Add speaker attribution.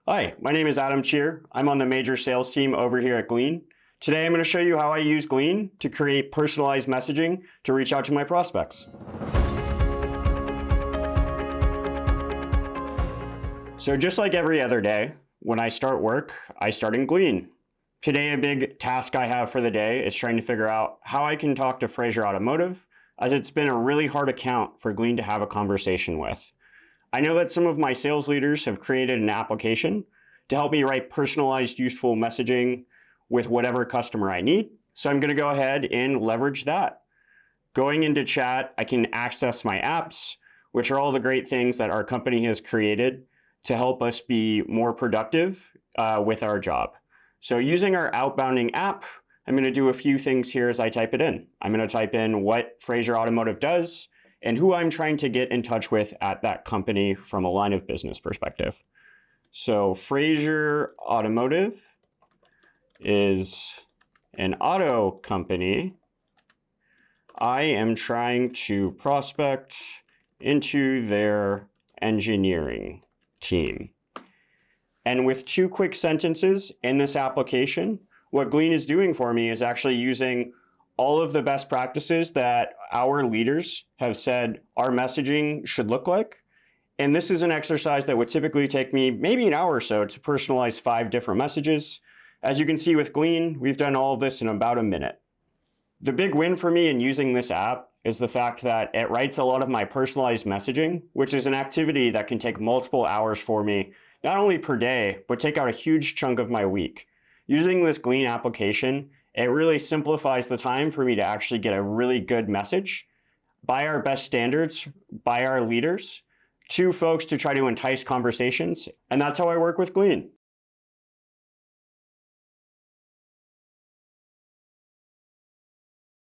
Speaker 1: Hi, my name is Adam Cheer. I'm on the major sales team over here at Glean. Today I'm going to show you how I use Glean to create personalized messaging to reach out to my prospects. So just like every other day, when I start work, I start in Glean. Today a big task I have for the day is trying to figure out how I can talk to Fraser Automotive, as it's been a really hard account for Glean to have a conversation with. I know that some of my sales leaders have created an application to help me write personalized, useful messaging with whatever customer I need. So I'm going to go ahead and leverage that. Going into chat, I can access my apps, which are all the great things that our company has created to help us be more productive with our job. So using our outbounding app, I'm going to do a few things here as I type it in. I'm going to type in what Fraser Automotive does and who I'm trying to get in touch with at that company from a line of business perspective. So Fraser Automotive is an auto company. I am trying to prospect into their engineering team. And with two quick sentences in this application, what Glean is doing for me is actually using all of the best practices that our leaders have said our messaging should look like. And this is an exercise that would typically take me maybe an hour or so to personalize 5 different messages. As you can see with Glean, we've done all of this in about a minute. The big win for me in using this app is the fact that it writes a lot of my personalized messaging, which is an activity that can take multiple hours for me, not only per day, but take out a huge chunk of my week. Using this Glean application, it really simplifies the time for me to actually get a really good message by our best standards, by our leaders, to folks to try to entice conversations. And that's how I work with Glean.